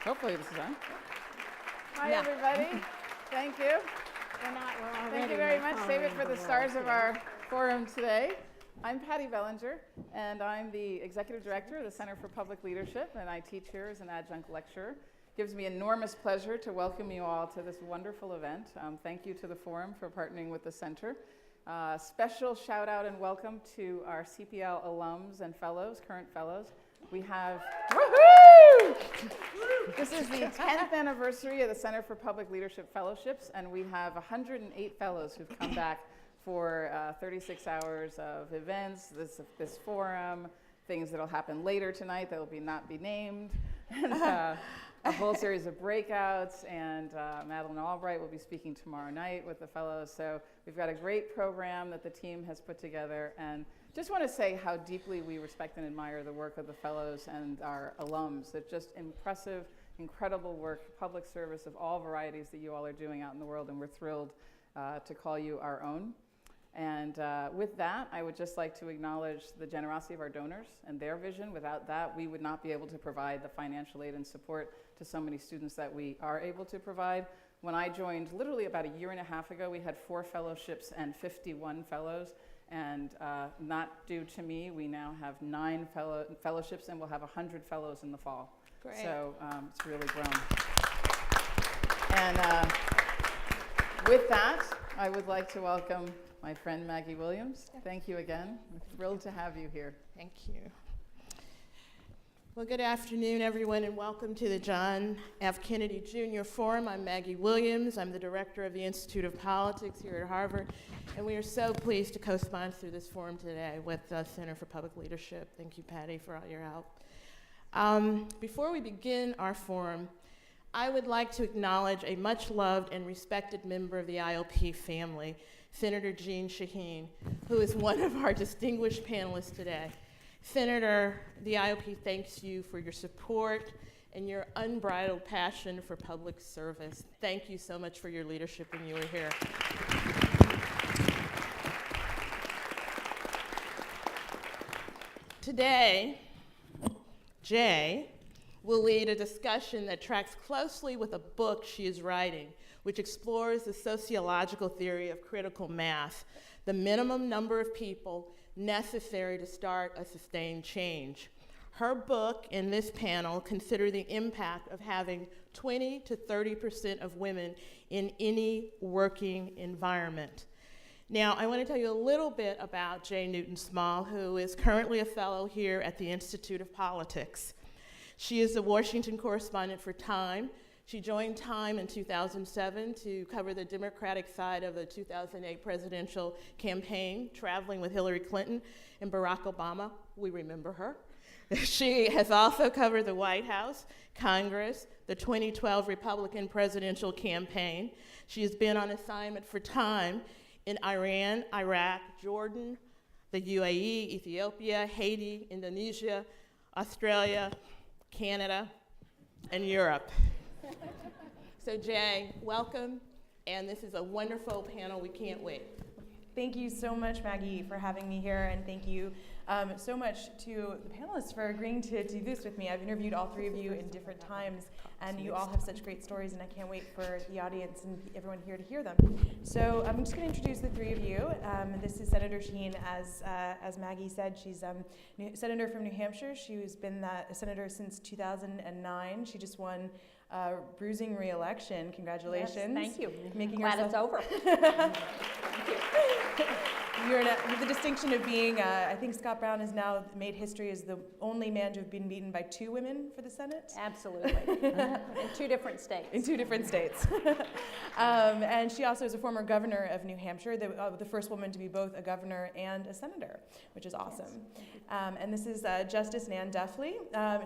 Hopefully this is on. Hi, everybody. Thank you. Thank you very much. Save it for the stars of our forum today. I'm Patty Bellinger, and I'm the Executive Director of the Center for Public Leadership, and I teach here as an adjunct lecturer. It gives me enormous pleasure to welcome you all to this wonderful event. Thank you to the forum for partnering with the center. Special shout out and welcome to our CPL alums and fellows, current fellows. We have, woohoo! This is the 10th anniversary of the Center for Public Leadership Fellowships, and we have 108 fellows who've come back for 36 hours of events, this forum, things that'll happen later tonight that will not be named, and a whole series of breakouts, and Madeline Albright will be speaking tomorrow night with the fellows. So we've got a great program that the team has put together, and just want to say how deeply we respect and admire the work of the fellows and our alums. It's just impressive, incredible work, public service of all varieties that you all are doing out in the world, and we're thrilled to call you our own. And with that, I would just like to acknowledge the generosity of our donors and their vision. Without that, we would not be able to provide the financial aid and support to so many students that we are able to provide. When I joined literally about a year and a half ago, we had 4 fellowships and 51 fellows. And not due to me, we now have 9 fellowships, and we'll have 100 fellows in the fall. Great. So it's really grown. And with that, I would like to welcome my friend Maggie Williams. Thank you again. We're thrilled to have you here. Thank you. Well, good afternoon, everyone, and welcome to the John F. Kennedy Jr. Forum. I'm Maggie Williams. I'm the director of the Institute of Politics here at Harvard, and we are so pleased to co-sponsor this forum today with the Center for Public Leadership. Thank you, Patty, for all your help. Before we begin our forum, I would like to acknowledge a much-loved and respected member of the IOP family, Senator Jeanne Shaheen, who is one of our distinguished panelists today. Senator, the IOP thanks you for your support and your unbridled passion for public service. Thank you so much for your leadership when you were here. Today, Jay will lead a discussion that tracks closely with a book she is writing, which explores the sociological theory of critical mass, the minimum number of people necessary to start a sustained change. Her book and this panel consider the impact of having 20 to 30% of women in any working environment. Now, I want to tell you a little bit about Jay Newton-Small, who is currently a fellow here at the Institute of Politics. She is the Washington correspondent for TIME. She joined TIME in 2007 to cover the Democratic side of the 2008 presidential campaign, traveling with Hillary Clinton and Barack Obama. We remember her. She has also covered the White House, Congress, the 2012 Republican presidential campaign. She has been on assignment for TIME in Iran, Iraq, Jordan, the UAE, Ethiopia, Haiti, Indonesia, Australia, Canada, and Europe. So Jay, welcome, and this is a wonderful panel. We can't wait. Thank you so much, Maggie, for having me here, and thank you so much to the panelists for agreeing to do this with me. I've interviewed all 3 of you in different times, and you all have such great stories, and I can't wait for the audience and everyone here to hear them. So I'm just going to introduce the 3 of you. This is Senator Shaheen. As Maggie said, she's senator from New Hampshire. She's been a senator since 2009. She just won bruising re-election. Congratulations. Yes, thank you. Making Glad yourself... it's over. Thank you. You're with the distinction of being, I think Scott Brown has now made history as the only man to have been beaten by 2 women for the Senate. Absolutely. In 2 different states. In 2 different states. And she also is a former governor of New Hampshire, the first woman to be both a governor and a senator, which is awesome. Yes. And this is Justice Nan Duffy.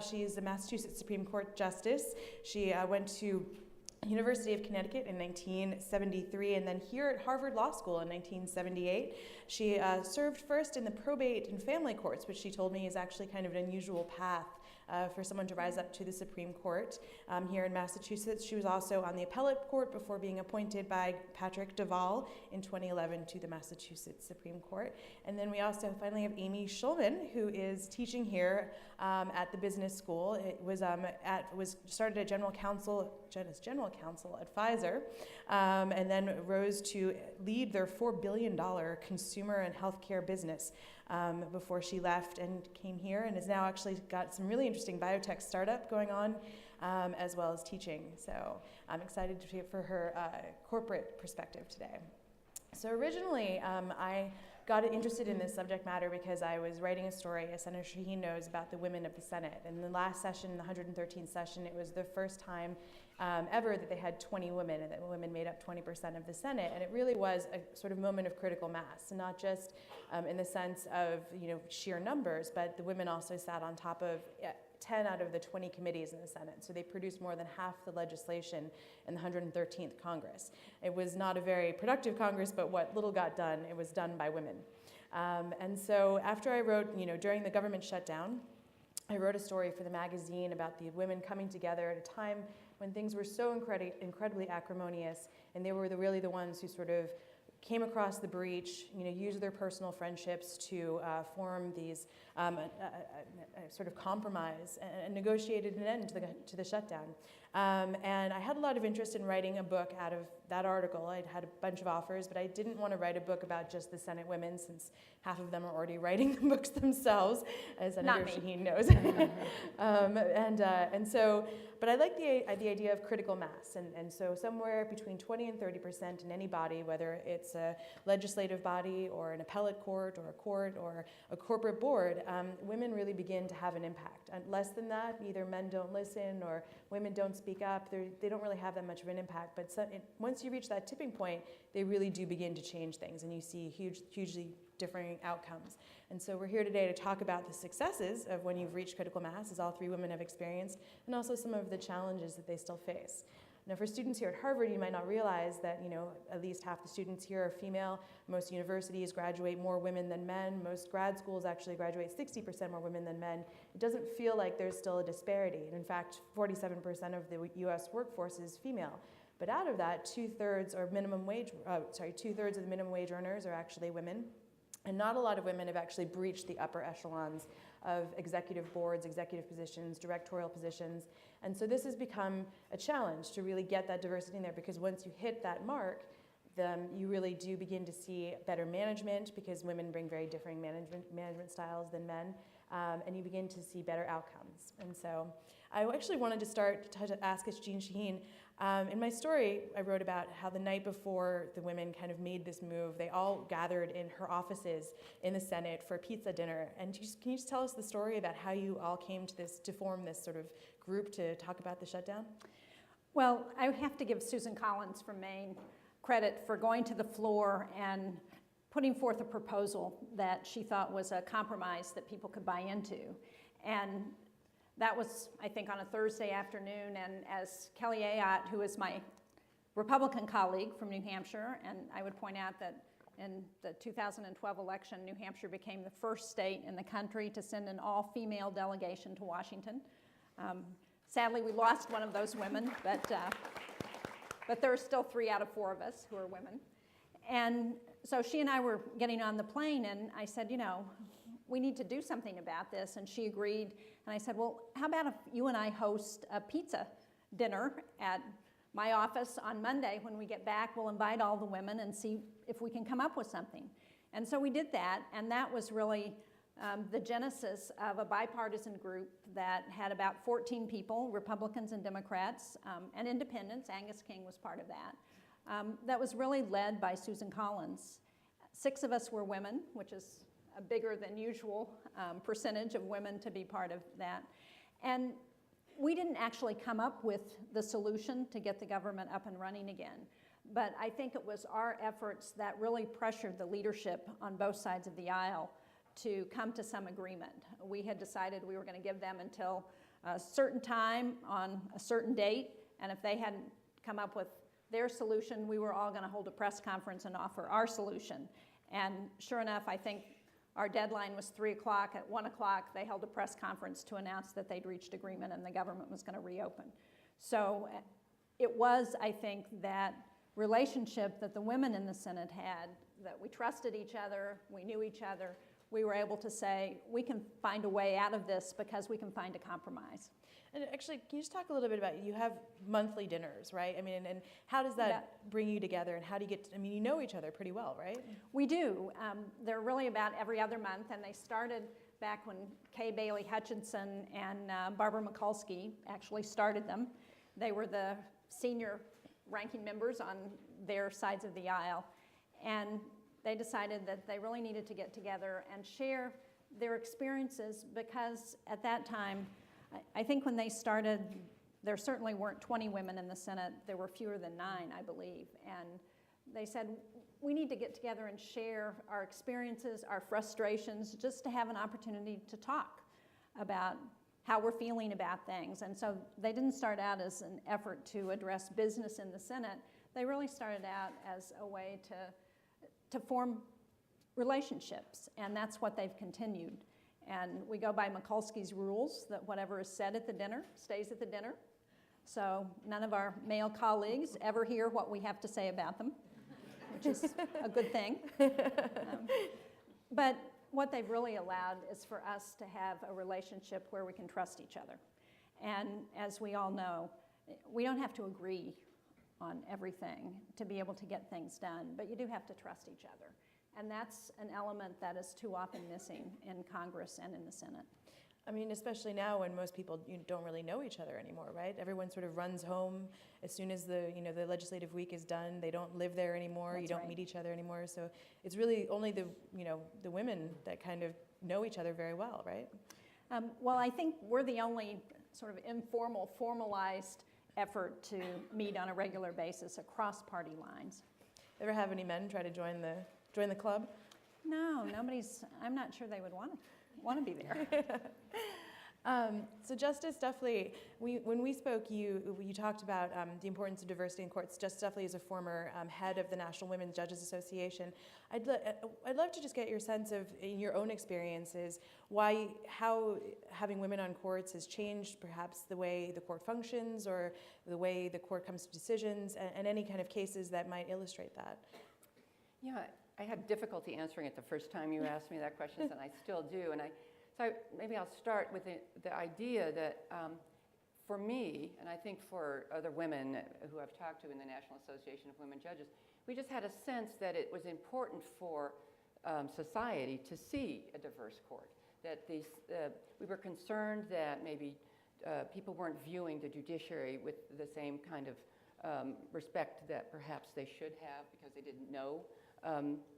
She's a Massachusetts Supreme Court Justice. She went to University of Connecticut in 1973, and then here at Harvard Law School in 1978. She served first in the probate and family courts, which she told me is actually kind of an unusual path for someone to rise up to the Supreme Court here in Massachusetts. She was also on the appellate court before being appointed by Patrick Duvall in 2011 to the Massachusetts Supreme Court. And then we also finally have Amy Schulman, who is teaching here at the business school. It was started as general counsel at Pfizer, and then rose to lead their $4 billion consumer and healthcare business before she left and came here, and has now actually got some really interesting biotech startup going on, as well as teaching. So I'm excited for her corporate perspective today. So originally, I got interested in this subject matter because I was writing a story, as Senator Shaheen knows, about the women of the Senate. And in the last session, the 113th session, it was the first time ever that they had 20 women, and that women made up 20% of the Senate. And it really was a sort of moment of critical mass, not just in the sense of sheer numbers, but the women also sat on top of 10 out of the 20 committees in the Senate. So they produced more than half the legislation in the 113th Congress. It was not a very productive Congress, but what little got done, it was done by women. And so after I wrote, during the government shutdown, I wrote a story for the magazine about the women coming together at a time when things were so incredibly acrimonious, and they were really the ones who sort of came across the breach, used their personal friendships to form these sort of compromise and negotiated an end to the shutdown. And I had a lot of interest in writing a book out of that article. I'd had a bunch of offers, but I didn't want to write a book about just the Senate women, since half of them are already writing the books themselves, as Senator Shaheen knows. But I like the idea of critical mass, and so somewhere between 20 and 30% in any body, whether it's a legislative body or an appellate court or a corporate board, women really begin to have an impact. And less than that, either men don't listen or women don't speak up. They don't really have that much of an impact. But once you reach that tipping point, they really do begin to change things, and you see hugely differing outcomes. And so we're here today to talk about the successes of when you've reached critical mass, as all three women have experienced, and also some of the challenges that they still face. Now, for students here at Harvard, you might not realize that, at least half the students here are female. Most universities graduate more women than men. Most grad schools actually graduate 60% more women than men. It doesn't feel like there's still a disparity. And in fact, 47% of the US workforce is female. But out of that, two-thirds of the minimum wage earners are actually women. And not a lot of women have actually breached the upper echelons of executive boards, executive positions, directorial positions. And so this has become a challenge to really get that diversity in there, because once you hit that mark, then you really do begin to see better management, because women bring very differing management styles than men, and you begin to see better outcomes. And so I actually wanted to start to ask Jeanne Shaheen. In my story, I wrote about how the night before the women kind of made this move, they all gathered in her offices in the Senate for pizza dinner. And can you just tell us the story about how you all came to form this sort of group to talk about the shutdown? Well, I have to give Susan Collins from Maine credit for going to the floor and putting forth a proposal that she thought was a compromise that people could buy into. And that was, I think, on a Thursday afternoon, and as Kelly Ayotte, who is my Republican colleague from New Hampshire, and I would point out that in the 2012 election, New Hampshire became the first state in the country to send an all-female delegation to Washington. Sadly, we lost one of those women, but there are still 3 out of 4 of us who are women. And so she and I were getting on the plane, and I said, we need to do something about this, and she agreed. And I said, well, how about if you and I host a pizza dinner at my office on Monday? When we get back, we'll invite all the women and see if we can come up with something. And so we did that, and that was really the genesis of a bipartisan group that had about 14 people, Republicans and Democrats, and independents. Angus King was part of that. That was really led by Susan Collins. 6 of us were women, which is a bigger than usual percentage of women to be part of that. And we didn't actually come up with the solution to get the government up and running again. But I think it was our efforts that really pressured the leadership on both sides of the aisle to come to some agreement. We had decided we were going to give them until a certain time on a certain date, and if they hadn't come up with their solution, we were all going to hold a press conference and offer our solution. And sure enough, I think our deadline was 3 o'clock. At 1 o'clock, they held a press conference to announce that they'd reached agreement and the government was going to reopen. So it was, I think, that relationship that the women in the Senate had, that we trusted each other, we knew each other, we were able to say, we can find a way out of this because we can find a compromise. And actually, can you just talk a little bit about, you have monthly dinners, right? I mean, and how does that bring you together, and how do you get, you know each other pretty well, right? We do. They're really about every other month, and they started back when Kay Bailey Hutchinson and Barbara Mikulski actually started them. They were the senior ranking members on their sides of the aisle, and they decided that they really needed to get together and share their experiences, because at that time, I think when they started, there certainly weren't 20 women in the Senate. There were fewer than 9, I believe. And they said, we need to get together and share our experiences, our frustrations, just to have an opportunity to talk about how we're feeling about things. And so they didn't start out as an effort to address business in the Senate. They really started out as a way to form relationships, and that's what they've continued. And we go by Mikulski's rules that whatever is said at the dinner stays at the dinner. So none of our male colleagues ever hear what we have to say about them, which is a good thing. But what they've really allowed is for us to have a relationship where we can trust each other. And as we all know, we don't have to agree on everything to be able to get things done, but you do have to trust each other. And that's an element that is too often missing in Congress and in the Senate. I mean, especially now when most people don't really know each other anymore, right? Everyone sort of runs home as soon as the legislative week is done. They don't live there anymore. That's you don't right. meet each other anymore. So it's really only the women that kind of know each other very well, right? Well, I think we're the only sort of informal, formalized effort to meet on a regular basis across party lines. Ever have any men try to join the club? No, I'm not sure they would want to be there. So Justice Duffy, when we spoke, you talked about the importance of diversity in courts. Justice Duffy is a former head of the National Women's Judges Association. I'd love to just get your sense of, in your own experiences, how having women on courts has changed perhaps the way the court functions or the way the court comes to decisions, and any kind of cases that might illustrate that. Yeah, I had difficulty answering it the first time you asked me that question, and I still do. So maybe I'll start with the idea that for me, and I think for other women who I've talked to in the National Association of Women Judges, we just had a sense that it was important for society to see a diverse court. That we were concerned that maybe people weren't viewing the judiciary with the same kind of respect that perhaps they should have, because they didn't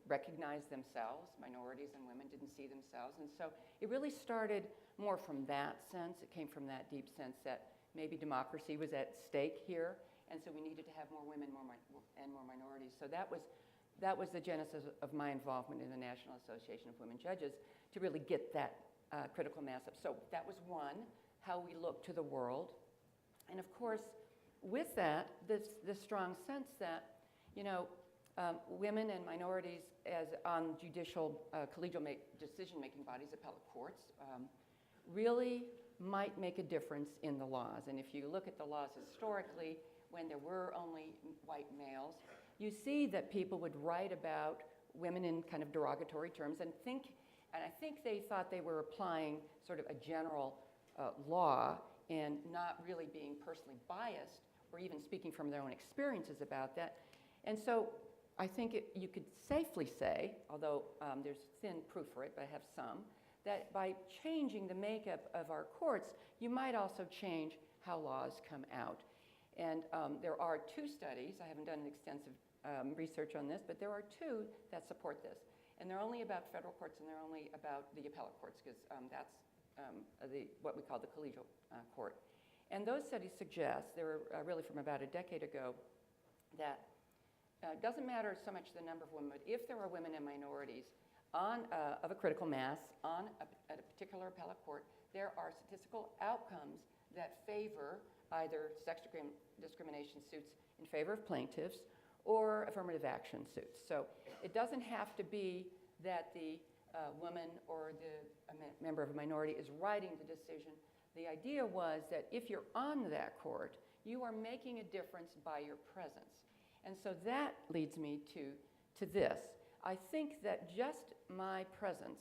recognize themselves. Minorities and women didn't see themselves. And so it really started more from that sense. It came from that deep sense that maybe democracy was at stake here, and so we needed to have more women and more minorities. So that was the genesis of my involvement in the National Association of Women Judges, to really get that critical mass up. So that was one, how we look to the world. And of course, with that, this strong sense that, women and minorities on judicial collegial decision-making bodies, appellate courts, really might make a difference in the laws. And if you look at the laws historically, when there were only white males, you see that people would write about women in kind of derogatory terms and I think they thought they were applying sort of a general law and not really being personally biased or even speaking from their own experiences about that. And so I think you could safely say, although there's thin proof for it, but I have some, that by changing the makeup of our courts, you might also change how laws come out. And there are 2 studies. I haven't done extensive research on this, but there are 2 that support this. And they're only about federal courts, and they're only about the appellate courts, because that's what we call the collegial court. And those studies suggest, they were really from about a decade ago, that it doesn't matter so much the number of women, but if there are women and minorities of a critical mass at a particular appellate court, there are statistical outcomes that favor either sex discrimination suits in favor of plaintiffs or affirmative action suits. So it doesn't have to be that the woman or the member of a minority is writing the decision. The idea was that if you're on that court, you are making a difference by your presence. And so that leads me to this. I think that just my presence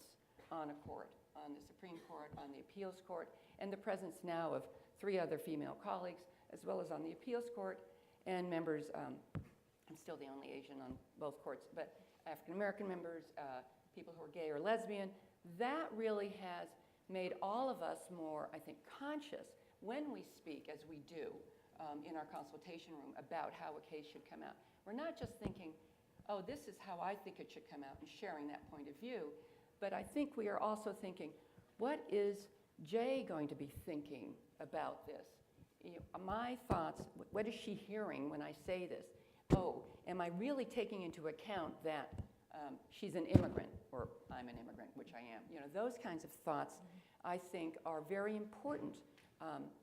on a court, on the Supreme Court, on the Appeals Court, and the presence now of 3 other female colleagues, as well as on the Appeals Court, and members, I'm still the only Asian on both courts, but African-American members, people who are gay or lesbian. That really has made all of us more, I think, conscious when we speak, as we do in our consultation room, about how a case should come out. We're not just thinking, oh, this is how I think it should come out, and sharing that point of view, but I think we are also thinking, what is Jay going to be thinking about this? My thoughts, what is she hearing when I say this? Oh, am I really taking into account that she's an immigrant, or I'm an immigrant, which I am? Those kinds of thoughts, I think, are very important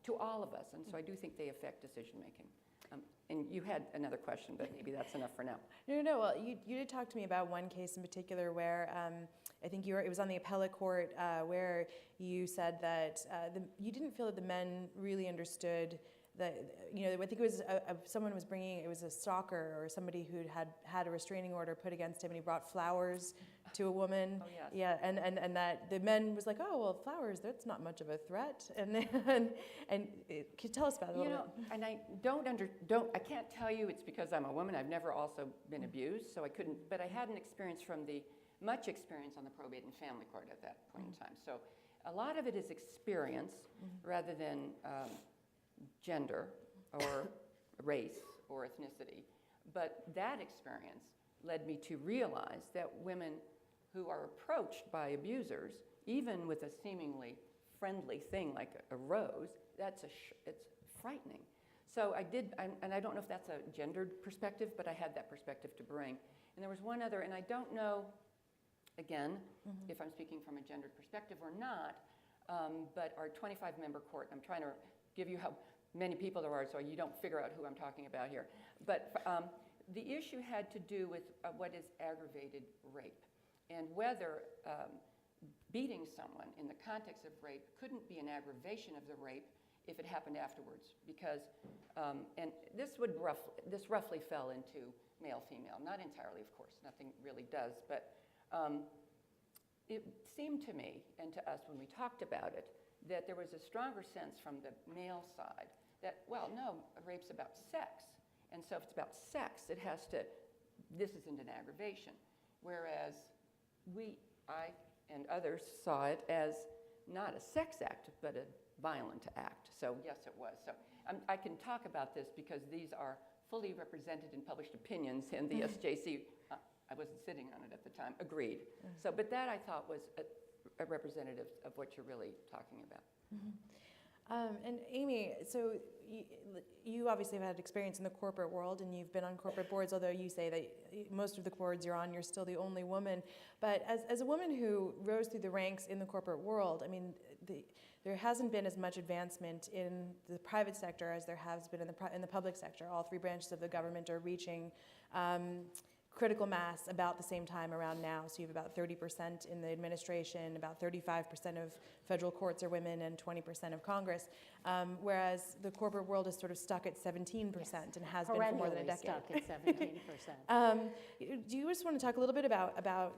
to all of us, and so I do think they affect decision making. And you had another question, but maybe that's enough for now. No. Well, you did talk to me about one case in particular where I think it was on the appellate court where you said that you didn't feel that the men really understood that, I think it was someone was bringing, it was a stalker or somebody who had a restraining order put against him, and he brought flowers to a woman. Oh, yes. Yeah, and that the men was like, oh, well, flowers, that's not much of a threat. And can you tell us about it a little bit? And I I can't tell you it's because I'm a woman. I've never also been abused, so I couldn't, but I had an experience much experience on the probate and family court at that point in time. So a lot of it is experience rather than gender or race or ethnicity. But that experience led me to realize that women who are approached by abusers, even with a seemingly friendly thing like a rose, it's frightening. So I did, and I don't know if that's a gendered perspective, but I had that perspective to bring. And there was one other, and I don't know, again, if I'm speaking from a gendered perspective or not, but our 25-member court, I'm trying to give you how many people there are so you don't figure out who I'm talking about here. But the issue had to do with what is aggravated rape, and whether beating someone in the context of rape couldn't be an aggravation of the rape if it happened afterwards, because, and this roughly fell into male-female, not entirely, of course, nothing really does, but it seemed to me and to us when we talked about it that there was a stronger sense from the male side that, well, no, rape's about sex, and so if it's about sex, this isn't an aggravation, whereas I and others saw it as not a sex act, but a violent act. So yes, it was. So I can talk about this because these are fully represented in published opinions, and the SJC, I wasn't sitting on it at the time, agreed. So, but that I thought was a representative of what you're really talking about. And Amy, so you obviously have had experience in the corporate world, and you've been on corporate boards, although you say that most of the boards you're on, you're still the only woman. But as a woman who rose through the ranks in the corporate world, I mean, there hasn't been as much advancement in the private sector as there has been in the public sector. All 3 branches of the government are reaching critical mass about the same time around now. So you have about 30% in the administration, about 35% of federal courts are women, and 20% of Congress, whereas the corporate world is sort of stuck at 17% and has been for more than a decade. Stuck at 17%. Do you just want to talk a little bit about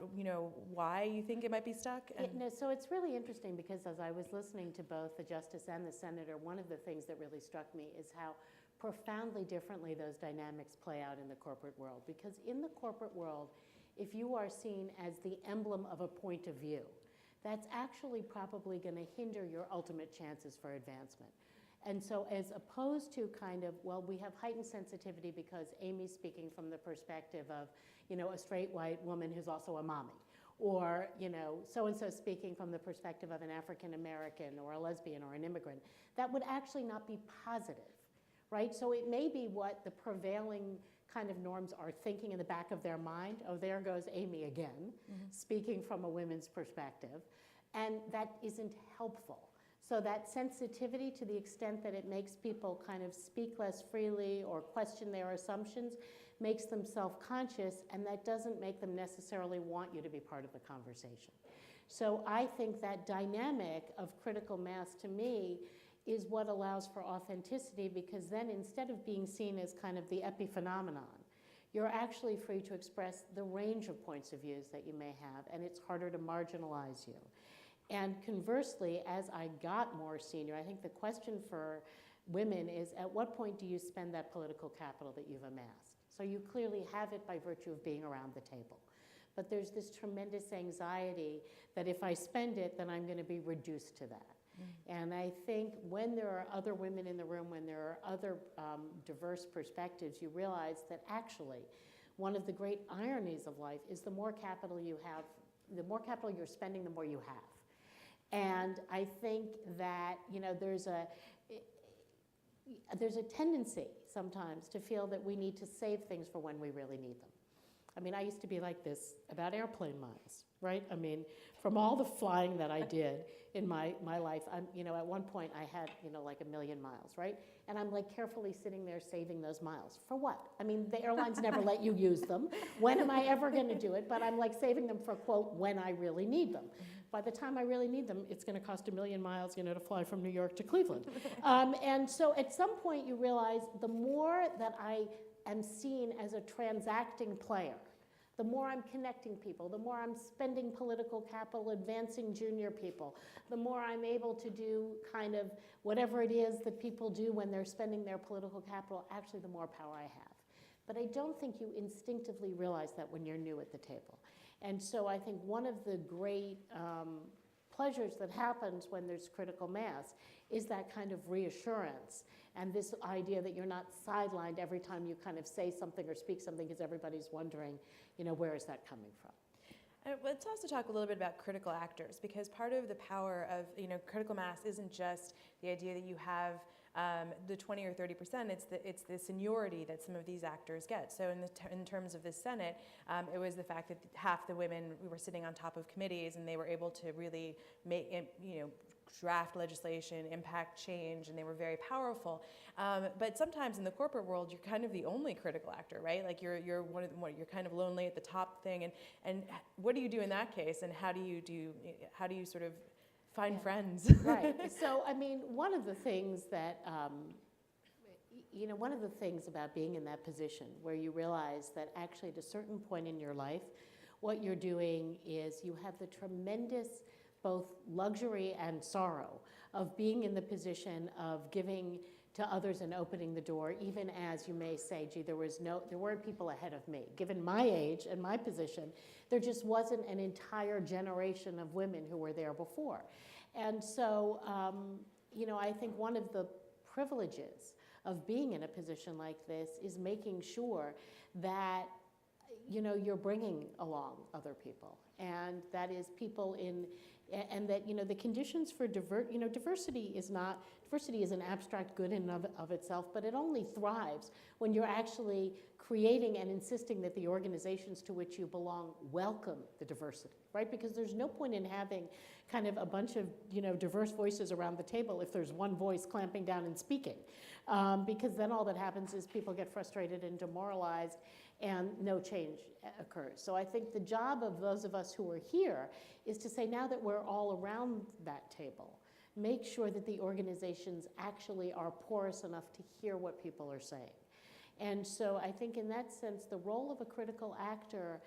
why you think it might be stuck? So it's really interesting because as I was listening to both the justice and the senator, one of the things that really struck me is how profoundly differently those dynamics play out in the corporate world. Because in the corporate world, if you are seen as the emblem of a point of view, that's actually probably going to hinder your ultimate chances for advancement. And so as opposed to kind of, well, we have heightened sensitivity because Amy's speaking from the perspective of, a straight white woman who's also a mommy, or, so-and-so speaking from the perspective of an African American or a lesbian or an immigrant, that would actually not be positive. Right? So it may be what the prevailing kind of norms are thinking in the back of their mind. Oh, there goes Amy again, speaking from a women's perspective. And that isn't helpful. So that sensitivity, to the extent that it makes people kind of speak less freely or question their assumptions, makes them self-conscious, and that doesn't make them necessarily want you to be part of the conversation. So I think that dynamic of critical mass, to me, is what allows for authenticity, because then instead of being seen as kind of the epiphenomenon, you're actually free to express the range of points of views that you may have, and it's harder to marginalize you. And conversely, as I got more senior, I think the question for women is, at what point do you spend that political capital that you've amassed? So you clearly have it by virtue of being around the table. But there's this tremendous anxiety that if I spend it, then I'm going to be reduced to that. And I think when there are other women in the room, when there are other diverse perspectives, you realize that actually one of the great ironies of life is the more capital you have, the more capital you're spending, the more you have. And I think that, you know, there's a tendency sometimes to feel that we need to save things for when we really need them. I mean, I used to be like this about airplane miles, right? I mean, from all the flying that I did in my life, you know, at one point I had, you know, like 1 million miles, right? And I'm like carefully sitting there saving those miles. For what? I mean, the airlines never let you use them. When am I ever going to do it? But I'm like saving them for, quote, when I really need them. By the time I really need them, it's going to cost 1 million miles, you know, to fly from New York to Cleveland. And so at some point you realize the more that I am seen as a transacting player, the more I'm connecting people, the more I'm spending political capital advancing junior people, the more I'm able to do kind of whatever it is that people do when they're spending their political capital, actually the more power I have. But I don't think you instinctively realize that when you're new at the table. And so I think one of the great pleasures that happens when there's critical mass is that kind of reassurance and this idea that you're not sidelined every time you kind of say something or speak something because everybody's wondering, you know, where is that coming from? Let's also talk a little bit about critical actors, because part of the power of, you know, critical mass isn't just the idea that you have the 20 or 30%, it's the seniority that some of these actors get. So in terms of the Senate, it was the fact that half the women were sitting on top of committees and they were able to really make, you know, draft legislation, impact change, and they were very powerful. But sometimes in the corporate world, you're kind of the only critical actor, right? Like you're kind of lonely at the top thing. And what do you do in that case? And how do you sort of find friends? Right. So, I mean, one of the things that, you know, one of the things about being in that position where you realize that actually at a certain point in your life, what you're doing is you have the tremendous both luxury and sorrow of being in the position of giving to others and opening the door, even as you may say, gee, there weren't people ahead of me. Given my age and my position, there just wasn't an entire generation of women who were there before. And so, you know, I think one of the privileges of being in a position like this is making sure that, you know, you're bringing along other people, and that is people and that, you know, the conditions for diversity is an abstract good in and of itself, but it only thrives when you're actually creating and insisting that the organizations to which you belong welcome the diversity, right? Because there's no point in having kind of a bunch of, you know, diverse voices around the table if there's one voice clamping down and speaking, because then all that happens is people get frustrated and demoralized and no change occurs. So I think the job of those of us who are here is to say, now that we're all around that table, make sure that the organizations actually are porous enough to hear what people are saying. And so I think in that sense, the role of a critical actor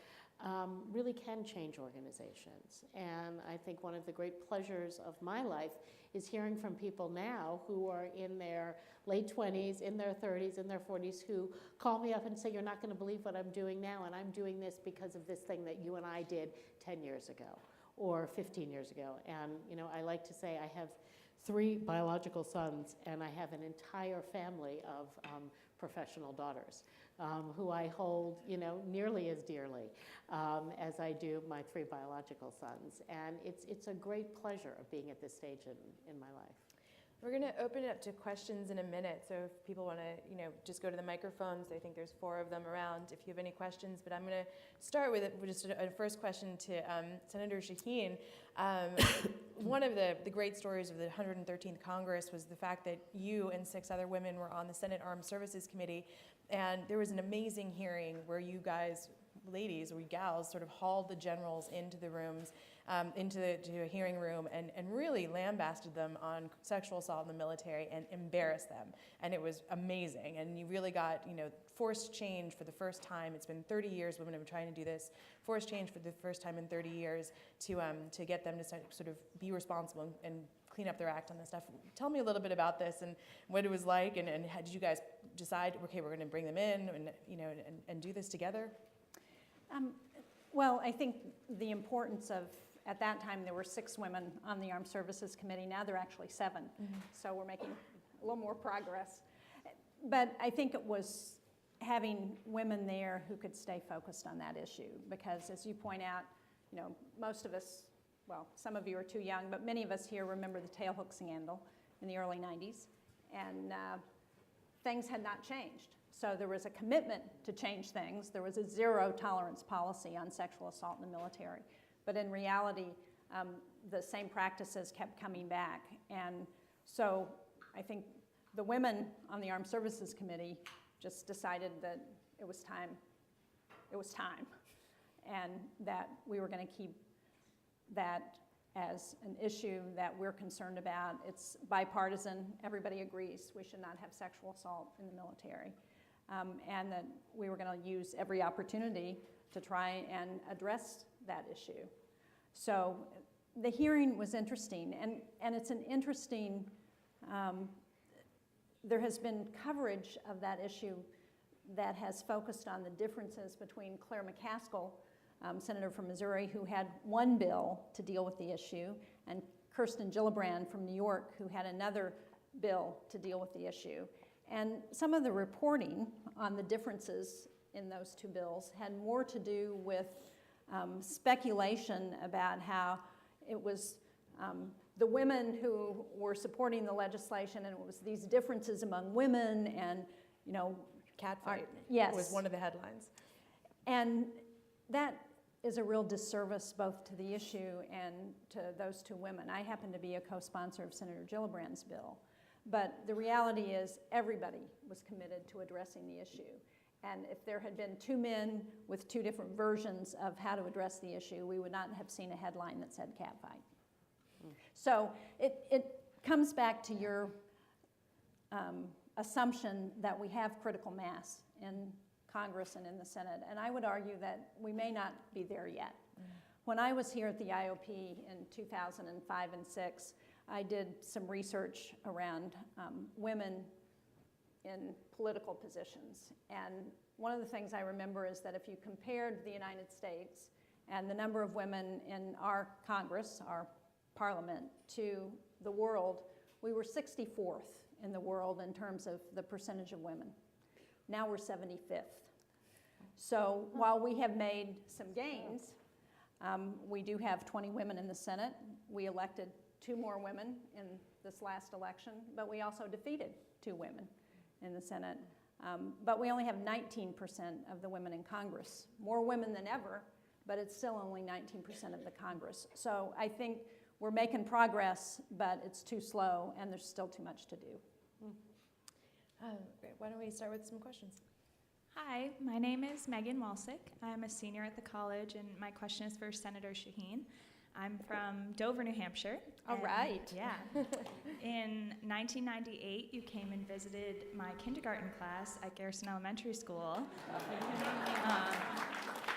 really can change organizations. And I think one of the great pleasures of my life is hearing from people now who are in their late 20s, in their 30s, in their 40s, who call me up and say, you're not going to believe what I'm doing now, and I'm doing this because of this thing that you and I did 10 years ago or 15 years ago. And, you know, I like to say I have 3 biological sons, and I have an entire family of professional daughters who I hold, you know, nearly as dearly as I do my 3 biological sons. And it's a great pleasure of being at this stage in my life. We're going to open it up to questions in a minute, so if people want to, you know, just go to the microphones. I think there's 4 of them around if you have any questions. But I'm going to start with just a first question to Senator Shaheen. One of the great stories of the 113th Congress was the fact that you and 6 other women were on the Senate Armed Services Committee, and there was an amazing hearing where you guys ladies or gals sort of hauled the generals into the rooms, into a hearing room, and really lambasted them on sexual assault in the military and embarrassed them. And it was amazing. And you really got, forced change for the first time. It's been 30 years women have been trying to do this. Forced change for the first time in 30 years to get them to sort of be responsible and clean up their act on this stuff. Tell me a little bit about this and what it was like, and how did you guys decide, okay, we're going to bring them in and do this together? Well, I think the importance of, at that time there were 6 women on the Armed Services Committee. Now there are actually 7. So we're making a little more progress. But I think it was having women there who could stay focused on that issue, because as you point out, most of us, well, some of you are too young, but many of us here remember the tailhook scandal in the early 90s, and things had not changed. So there was a commitment to change things. There was a zero tolerance policy on sexual assault in the military. But in reality, the same practices kept coming back. And so I think the women on the Armed Services Committee just decided that it was time, and that we were going to keep that as an issue that we're concerned about. It's bipartisan. Everybody agrees we should not have sexual assault in the military. And that we were going to use every opportunity to try and address that issue. So the hearing was interesting, and it's an interesting, there has been coverage of that issue that has focused on the differences between Claire McCaskill, Senator from Missouri, who had one bill to deal with the issue, and Kirsten Gillibrand from New York, who had another bill to deal with the issue. And some of the reporting on the differences in those 2 bills had more to do with speculation about how it was the women who were supporting the legislation, and it was these differences among women, and Catfight yes, was one of the headlines. And that is a real disservice both to the issue and to those 2 women. I happen to be a co-sponsor of Senator Gillibrand's bill. But the reality is everybody was committed to addressing the issue. And if there had been 2 men with 2 different versions of how to address the issue, we would not have seen a headline that said catfight. So it comes back to your assumption that we have critical mass in Congress and in the Senate. And I would argue that we may not be there yet. When I was here at the IOP in 2005 and 6, I did some research around women in political positions. And one of the things I remember is that if you compared the United States and the number of women in our Congress, our parliament, to the world, we were 64th in the world in terms of the percentage of women. Now we're 75th. So while we have made some gains, we do have 20 women in the Senate. We elected 2 more women in this last election, but we also defeated 2 women in the Senate. But we only have 19% of the women in Congress. More women than ever, but it's still only 19% of the Congress. So I think we're making progress, but it's too slow, and there's still too much to do. Great. Why don't we start with some questions? Hi, my name is Megan Walsick. I'm a senior at the college, and my question is for Senator Shaheen. I'm from Dover, New Hampshire. All right. Yeah. In 1998, you came and visited my kindergarten class at Garrison Elementary School.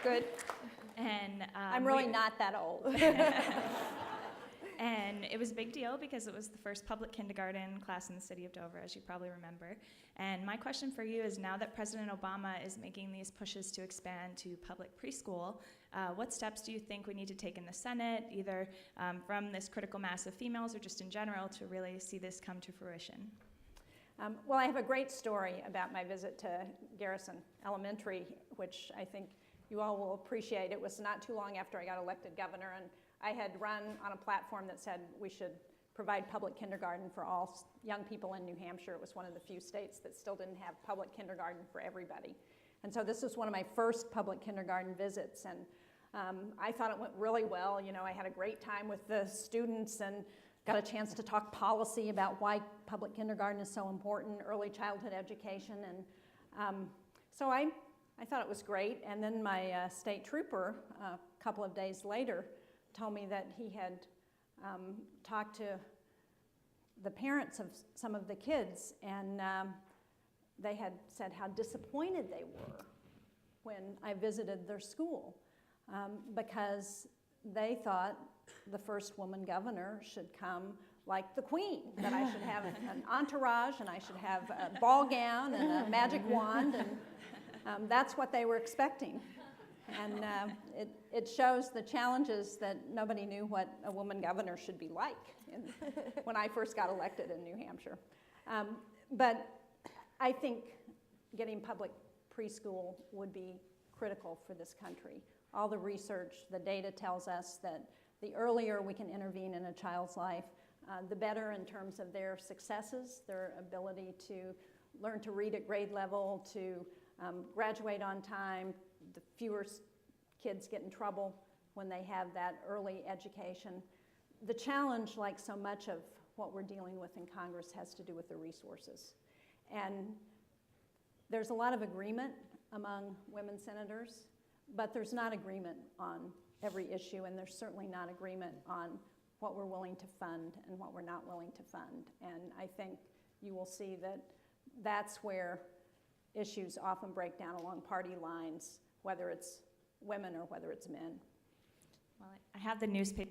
Good. And I'm really not that old. And it was a big deal because it was the first public kindergarten class in the city of Dover, as you probably remember. And my question for you is, now that President Obama is making these pushes to expand to public preschool, what steps do you think we need to take in the Senate, either from this critical mass of females or just in general, to really see this come to fruition? Well, I have a great story about my visit to Garrison Elementary, which I think you all will appreciate. It was not too long after I got elected governor, and I had run on a platform that said we should provide public kindergarten for all young people in New Hampshire. It was one of the few states that still didn't have public kindergarten for everybody. And so this was one of my first public kindergarten visits, and I thought it went really well. I had a great time with the students and got a chance to talk policy about why public kindergarten is so important, early childhood education. And so I I thought it was great. And then my state trooper, a couple of days later, told me that he had talked to the parents of some of the kids, and they had said how disappointed they were when I visited their school, because they thought the first woman governor should come like the Queen, that I should have an entourage and I should have a ball gown and a magic wand, and that's what they were expecting. And it shows the challenges that nobody knew what a woman governor should be like when I first got elected in New Hampshire. But I think getting public preschool would be critical for this country. All the research, the data tells us that the earlier we can intervene in a child's life, the better in terms of their successes, their ability to learn to read at grade level, to graduate on time. The fewer kids get in trouble when they have that early education. The challenge, like so much of what we're dealing with in Congress, has to do with the resources. And there's a lot of agreement among women senators, but there's not agreement on every issue, and there's certainly not agreement on what we're willing to fund and what we're not willing to fund. And I think you will see that that's where issues often break down along party lines, whether it's women or whether it's men. Well, I have the newspaper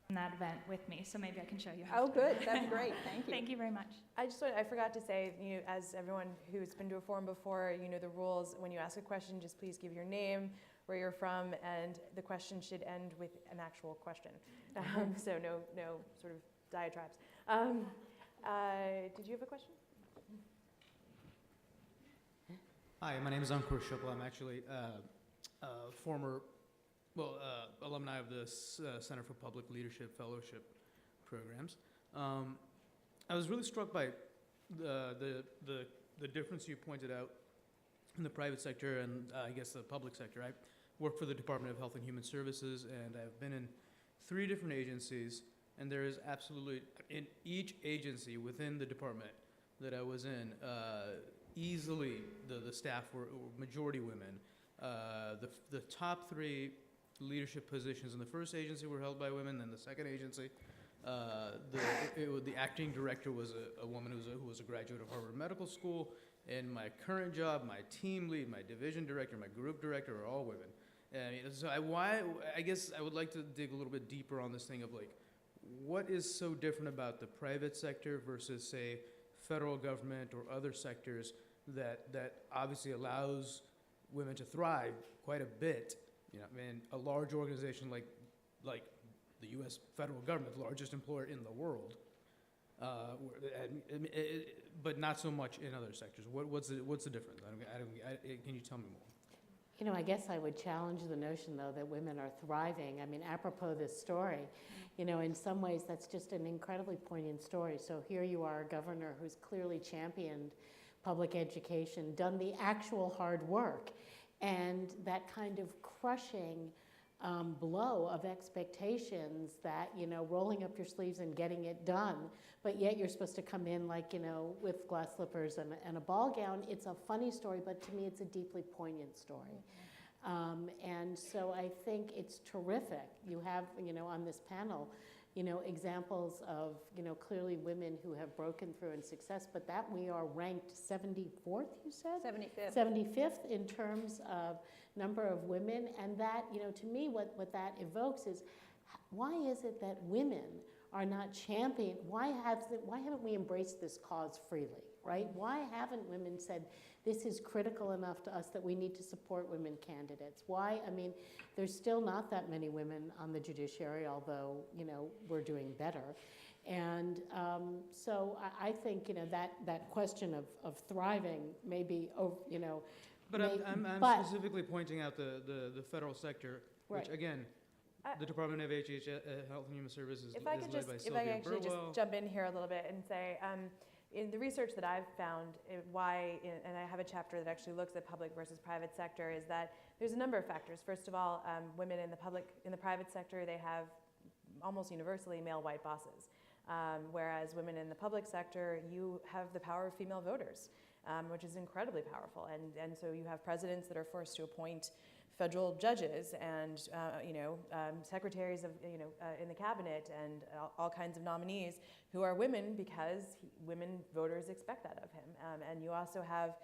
from that event with me, so maybe I can show you how. Oh, good. That's great. Thank you. Thank you very much. I forgot to say, as everyone who's been to a forum before, you know the rules. When you ask a question, just please give your name, where you're from, and the question should end with an actual question. So no sort of diatribes. Did you have a question? Hi, my name is Uncoachable. I'm actually a former, alumni of the Center for Public Leadership Fellowship programs. I was really struck by the difference you pointed out in the private sector and I guess the public sector. I work for the Department of Health and Human Services, and I've been in 3 different agencies, and there is absolutely, in each agency within the department that I was in, easily the staff were majority women. The top 3 leadership positions in the first agency were held by women, then the second agency, the acting director was a woman who was a graduate of Harvard Medical School. In my current job, my team lead, my division director, my group director are all women. So I guess I would like to dig a little bit deeper on this thing of like, what is so different about the private sector versus, say, federal government or other sectors that obviously allows women to thrive quite a bit? A large organization like the U.S. federal government, the largest employer in the world, but not so much in other sectors. What's the difference? Can you tell me more? I guess I would challenge the notion, though, that women are thriving. I mean, apropos this story, in some ways that's just an incredibly poignant story. So here you are, a governor who's clearly championed public education, done the actual hard work, and that kind of crushing blow of expectations that, rolling up your sleeves and getting it done, but yet you're supposed to come in like, with glass slippers and a ball gown. It's a funny story, but to me it's a deeply poignant story. And so I think it's terrific. You have, on this panel, examples of, clearly women who have broken through in success, but that we are ranked 74th, you said? 75th. 75th in terms of number of women, and that, to me, what that evokes is, why is it that women are not championed? Why haven't we embraced this cause freely, right? Why haven't women said, this is critical enough to us that we need to support women candidates? Why? I mean, there's still not that many women on the judiciary, although, we're doing better. And so I think, that question of thriving may be, But I'm specifically pointing out the federal sector, which again, the Department of Health and Human Services is led by Sylvia Burwell. Just jump in here a little bit and say, in the research that I've found, and I have a chapter that actually looks at public versus private sector, is that there's a number of factors. First of all, women in the private sector, they have almost universally male white bosses, whereas women in the public sector, you have the power of female voters. which is incredibly powerful. And so you have presidents that are forced to appoint federal judges and secretaries of in the cabinet and all kinds of nominees who are women because women voters expect that of him. And you also have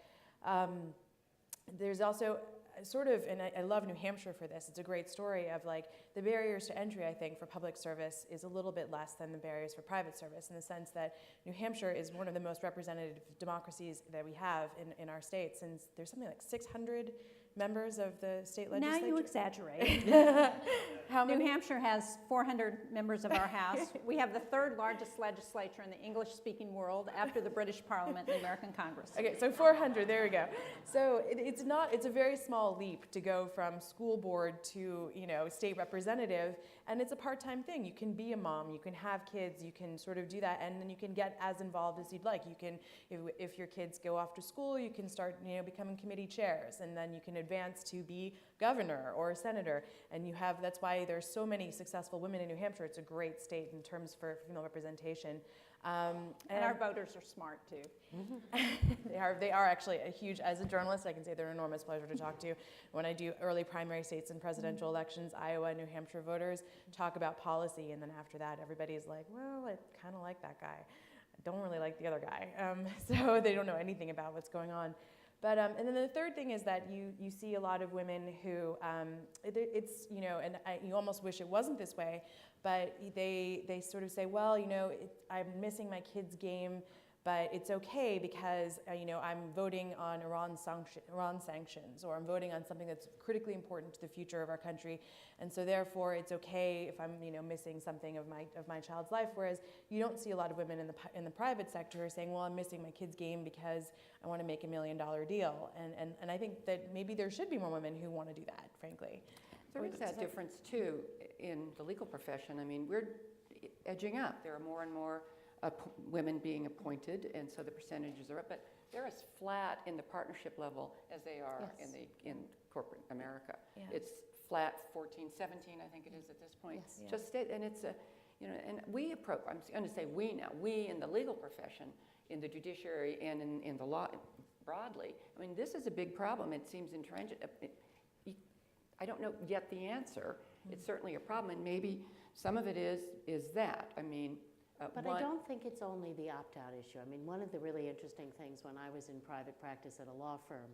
there's also sort of, and I love New Hampshire for this, it's a great story of like the barriers to entry, I think, for public service is a little bit less than the barriers for private service in the sense that New Hampshire is one of the most representative democracies that we have in our state, since there's something like 600 members of the state legislature. Now you exaggerate. How many? New Hampshire has 400 members of our House. We have the third largest legislature in the English-speaking world after the British Parliament and the American Congress. Okay, so 400, there we go. So it's a very small leap to go from school board to, state representative, and it's a part-time thing. You can be a mom, you can have kids, you can sort of do that, and then you can get as involved as you'd like. You can, if your kids go off to school, you can start, becoming committee chairs, and then you can advance to be governor or senator, and that's why there's so many successful women in New Hampshire. It's a great state in terms for female representation. And our voters are smart too. They are actually a huge, as a journalist, I can say they're an enormous pleasure to talk to. When I do early primary states and presidential elections, Iowa, New Hampshire voters talk about policy, and then after that, everybody's like, well, I kind of like that guy. I don't really like the other guy. So they don't know anything about what's going on. But and then the third thing is that you see a lot of women who you almost wish it wasn't this way, but they sort of say, well, I'm missing my kid's game, but it's okay because I'm voting on Iran sanctions, or I'm voting on something that's critically important to the future of our country, and so therefore it's okay if I'm missing something of my child's life. Whereas you don't see a lot of women in the private sector saying, well, I'm missing my kid's game because I want to make $1 million deal, and I think that maybe there should be more women who want to do that, frankly. There is that difference too in the legal profession. I mean, we're edging up. There are more and more women being appointed, and so the percentages are up, but they're as flat in the partnership level as they are in corporate America. Yeah. It's flat 14, 17, I think it is at this point. Yes. Yeah. Just and it's and we approach, I'm going to say we now, we in the legal profession, in the judiciary and in the law broadly, I mean, this is a big problem. It seems entrenched. I don't know yet the answer. It's certainly a problem, and maybe some of it is that. I mean, but I don't think it's only the opt-out issue. I mean, one of the really interesting things when I was in private practice at a law firm,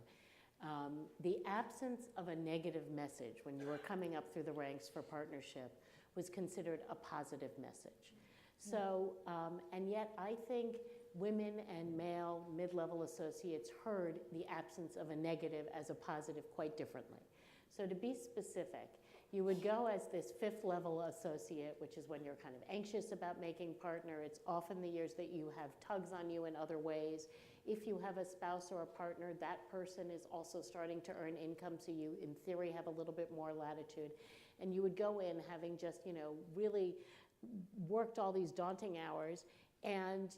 the absence of a negative message when you were coming up through the ranks for partnership was considered a positive message. So, and yet I think women and male mid-level associates heard the absence of a negative as a positive quite differently. So to be specific, you would go as this 5th level associate, which is when you're kind of anxious about making partner. It's often the years that you have tugs on you in other ways. If you have a spouse or a partner, that person is also starting to earn income, so you, in theory, have a little bit more latitude. And you would go in having just, really worked all these daunting hours, and,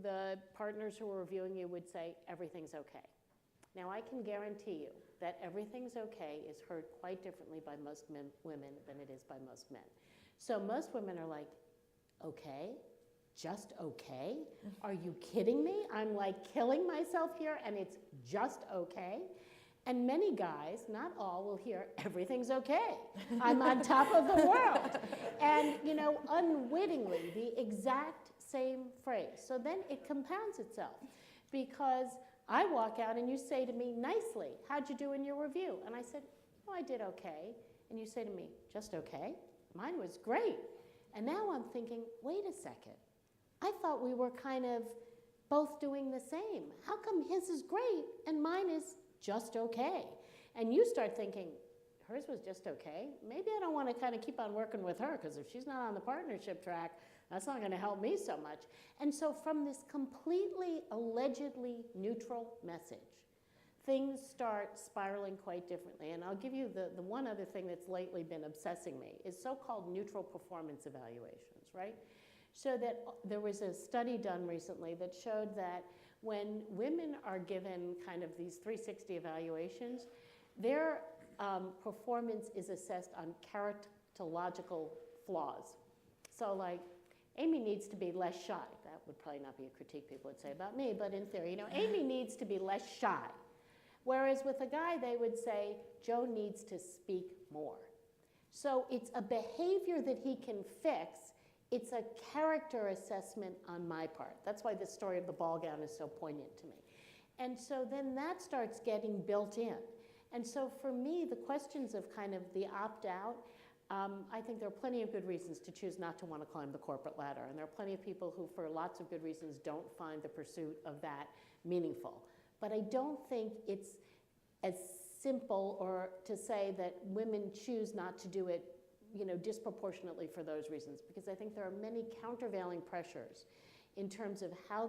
the partners who were reviewing you would say, everything's okay. Now, I can guarantee you that everything's okay is heard quite differently by most women than it is by most men. So most women are like, okay, just okay? Are you kidding me? I'm like killing myself here and it's just okay? And many guys, not all, will hear, everything's okay. I'm on top of the world. And, unwittingly, the exact same phrase. So then it compounds itself, because I walk out and you say to me nicely, how'd you do in your review? And I said, oh, I did okay. And you say to me, just okay? Mine was great. And now I'm thinking, wait a second. I thought we were kind of both doing the same. How come his is great and mine is just okay? And you start thinking, hers was just okay. Maybe I don't want to kind of keep on working with her, because if she's not on the partnership track, that's not going to help me so much. And so from this completely, allegedly neutral message, things start spiraling quite differently. And I'll give you the one other thing that's lately been obsessing me is so-called neutral performance evaluations, right? So that there was a study done recently that showed that when women are given kind of these 360 evaluations, their performance is assessed on characterological flaws. So like, Amy needs to be less shy. That that would probably not be a critique people would say about me, but in theory, Amy needs to be less shy. Whereas with a guy, they would say, Joe needs to speak more. So it's a behavior that he can fix. It's a character assessment on my part. That's why the story of the ball gown is so poignant to me. And so then that starts getting built in. And so for me, the questions of kind of the opt-out, I think there are plenty of good reasons to choose not to want to climb the corporate ladder. And there are plenty of people who, for lots of good reasons, don't find the pursuit of that meaningful. But I don't think it's as simple or to say that women choose not to do it, disproportionately for those reasons, because I think there are many countervailing pressures in terms of how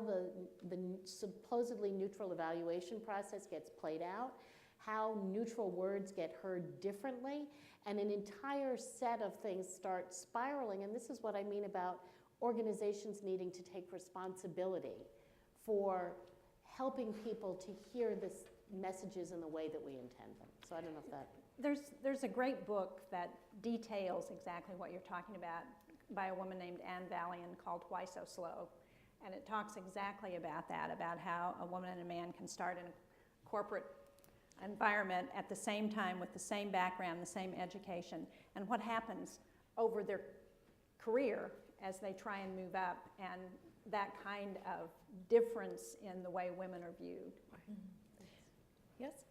the supposedly neutral evaluation process gets played out, how neutral words get heard differently, and an entire set of things start spiraling. And this is what I mean about organizations needing to take responsibility for helping people to hear this messages in the way that we intend them. So I don't know if that... There's a great book that details exactly what you're talking about by a woman named Anne Valian called Why So Slow? And it talks exactly about that, about how a woman and a man can start in a corporate environment at the same time with the same background, the same education, and what happens over their career as they try and move up, and that kind of difference in the way women are viewed. Yes?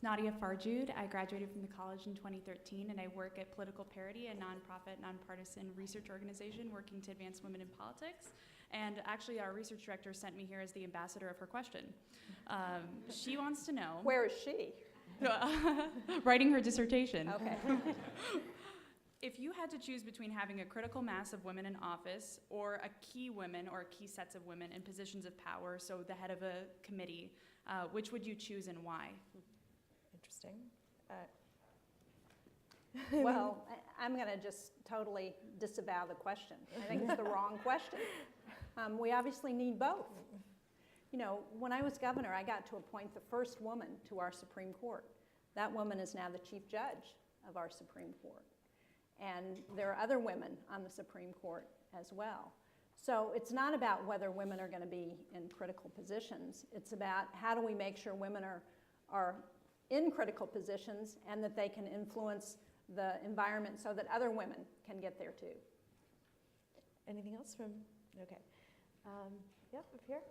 Nadia Farjoud. I graduated from the college in 2013, and I work at Political Parity, a nonprofit, nonpartisan research organization working to advance women in politics. And actually, our research director sent me here as the ambassador of her question. She wants to know... Where is she? Writing her dissertation. Okay. If you had to choose between having a critical mass of women in office or a key women or key sets of women in positions of power, so the head of a committee, which would you choose and why? Interesting. Well, I'm going to just totally disavow the question. I think it's the wrong question. We obviously need both. When I was governor, I got to appoint the first woman to our Supreme Court. That woman is now the chief judge of our Supreme Court. And there are other women on the Supreme Court as well. So it's not about whether women are going to be in critical positions. It's about how do we make sure women are in critical positions and that they can influence the environment so that other women can get there too. Anything else from, okay. Yep, up here.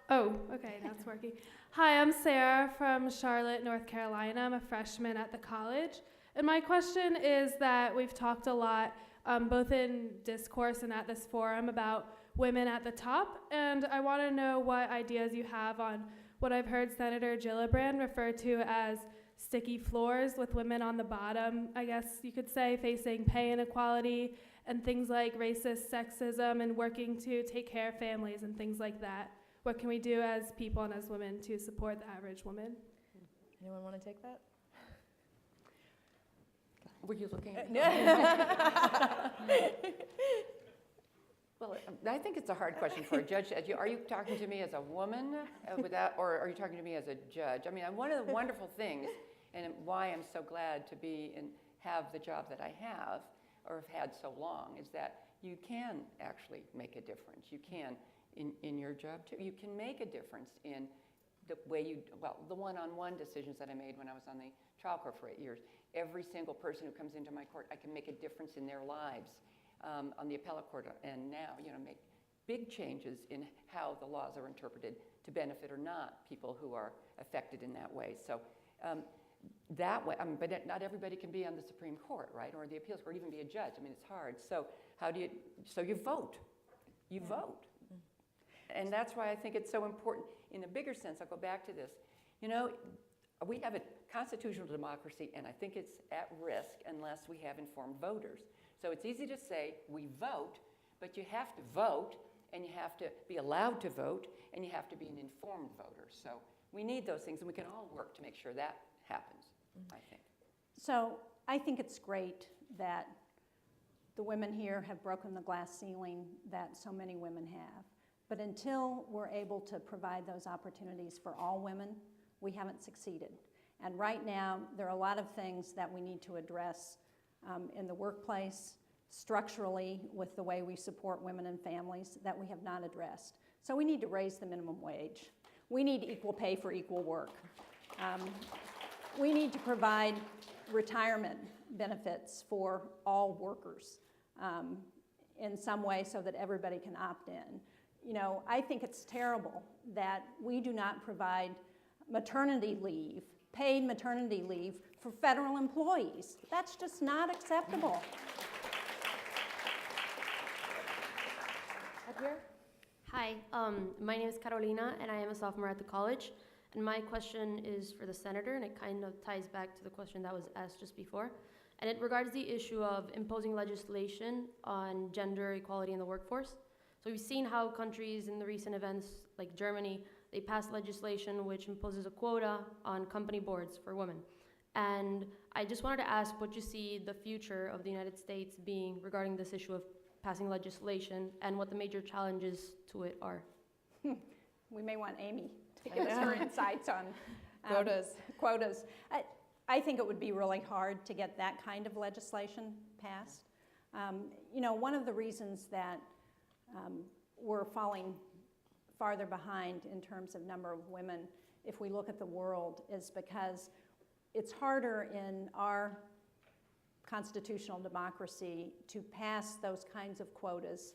Oh, okay, that's working. Hi, I'm Sarah from Charlotte, North Carolina. I'm a freshman at the college. And my question is that we've talked a lot, both in discourse and at this forum, about women at the top. And I want to know what ideas you have on what I've heard Senator Gillibrand refer to as sticky floors with women on the bottom, I guess you could say, facing pay inequality and things like racist sexism and working to take care of families and things like that. What can we do as people and as women to support the average woman? Anyone want to take that? Were you looking at me? Well, I think it's a hard question for a judge. Are you talking to me as a woman or are you talking to me as a judge? I mean, one of the wonderful things and why I'm so glad to be and have the job that I have or have had so long is that you can actually make a difference. You can in your job too. You can make a difference in the way the one-on-one decisions that I made when I was on the trial court for 8 years. Every single person who comes into my court, I can make a difference in their lives. On the appellate court, and now, make big changes in how the laws are interpreted to benefit or not people who are affected in that way. So that way, but not everybody can be on the Supreme Court, right, or the appeals court, or even be a judge. I mean, it's hard. So you vote. You vote. And that's why I think it's so important. In a bigger sense, I'll go back to this. We have a constitutional democracy, and I think it's at risk unless we have informed voters. So it's easy to say we vote, but you have to vote, and you have to be allowed to vote, and you have to be an informed voter. So we need those things, and we can all work to make sure that happens, I think. So I think it's great that the women here have broken the glass ceiling that so many women have. But until we're able to provide those opportunities for all women, we haven't succeeded. And right now, there are a lot of things that we need to address in the workplace, structurally with the way we support women and families that we have not addressed. So we need to raise the minimum wage. We need equal pay for equal work. We need to provide retirement benefits for all workers in some way so that everybody can opt in. You know, I think it's terrible that we do not provide maternity leave, paid maternity leave for federal employees. That's just not acceptable. Up here? Hi, my name is Carolina, and I am a sophomore at the college. And my question is for the senator, and it kind of ties back to the question that was asked just before. And it regards the issue of imposing legislation on gender equality in the workforce. So we've seen how countries in the recent events, like Germany, they passed legislation which imposes a quota on company boards for women. And I just wanted to ask what you see the future of the United States being regarding this issue of passing legislation and what the major challenges to it are. We may want Amy to give us her insights on Quotas. I think it would be really hard to get that kind of legislation passed. You know, one of the reasons that we're falling farther behind in terms of number of women, if we look at the world, is because it's harder in our constitutional democracy to pass those kinds of quotas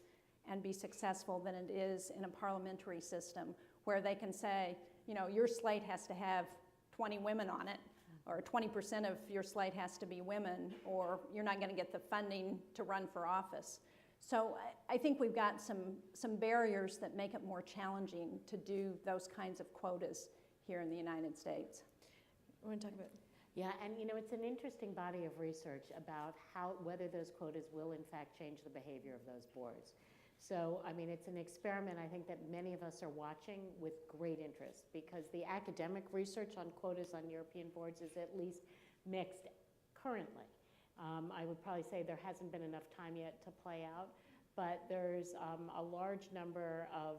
and be successful than it is in a parliamentary system where they can say, you know, your slate has to have 20 women on it, or 20% of your slate has to be women, or you're not going to get the funding to run for office. So I think we've got some barriers that make it more challenging to do those kinds of quotas here in the United States. I want to talk about. Yeah, and you know, it's an interesting body of research about whether those quotas will in fact change the behavior of those boards. So, I mean, it's an experiment I think that many of us are watching with great interest, because the academic research on quotas on European boards is at least mixed currently. I would probably say there hasn't been enough time yet to play out, but there's a large number of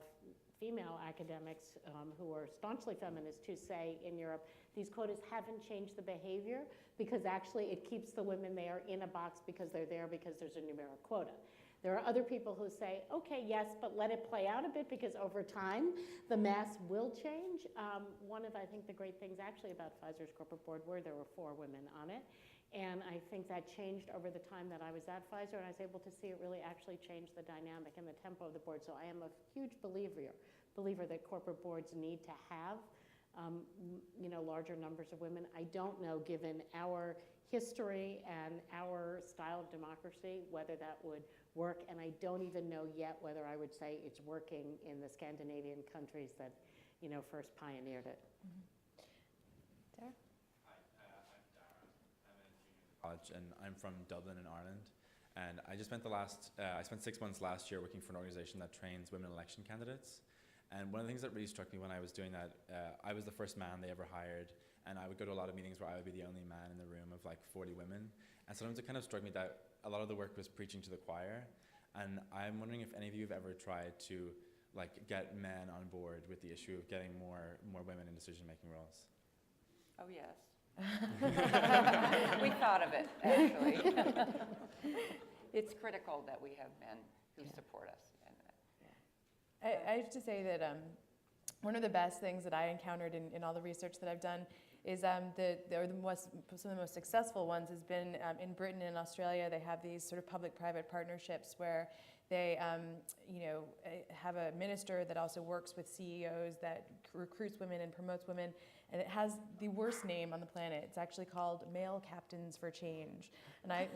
female academics who are staunchly feminist who say in Europe these quotas haven't changed the behavior, because actually it keeps the women there in a box because they're there because there's a numeric quota. There are other people who say, okay, yes, but let it play out a bit, because over time the mass will change. One of, I think, the great things actually about Pfizer's corporate board were there were 4 women on it. And I think that changed over the time that I was at Pfizer, and I was able to see it really actually change the dynamic and the tempo of the board. So I am a huge believer that corporate boards need to have you know, larger numbers of women. I don't know, given our history and our style of democracy, whether that would work, and I don't even know yet whether I would say it's working in the Scandinavian countries that, you know, first pioneered it. Sarah? Hi, I'm Darren. I'm in junior college, and I'm from Dublin in Ireland. And I just spent I spent 6 months last year working for an organization that trains women election candidates. And one of the things that really struck me when I was doing that, I was the first man they ever hired, and I would go to a lot of meetings where I would be the only man in the room of like 40 women. And sometimes it kind of struck me that a lot of the work was preaching to the choir. And I'm wondering if any of you have ever tried to like get men on board with the issue of getting more women in decision-making roles. Oh, yes. We thought of it, actually. It's critical that we have men who support us. I have to say that one of the best things that I encountered in all the research that I've done is some of the most successful ones has been in Britain and Australia. They have these sort of public-private partnerships where they you know, have a minister that also works with CEOs that recruits women and promotes women, and it has the worst name on the planet. It's actually called Male Captains for Change. And I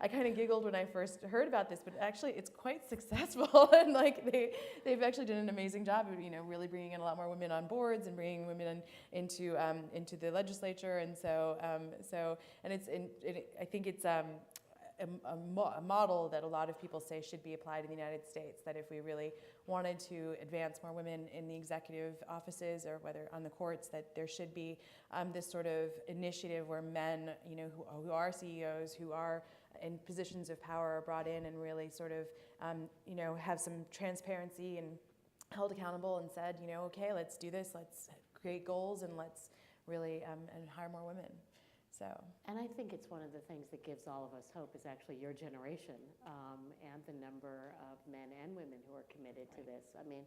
kind of giggled when I first heard about this, but actually it's quite successful. And like they've actually done an amazing job of, you know, really bringing in a lot more women on boards and bringing women into the legislature. And so I think it's a model that a lot of people say should be applied in the United States, that if we really wanted to advance more women in the executive offices or whether on the courts, that there should be this sort of initiative where men, you know, who are CEOs, who are in positions of power are brought in and really sort of, you know, have some transparency and held accountable and said, you know, okay, let's do this, let's create goals and let's really and hire more women. So. And I think it's one of the things that gives all of us hope is actually your generation and the number of men and women who are committed to this. I mean,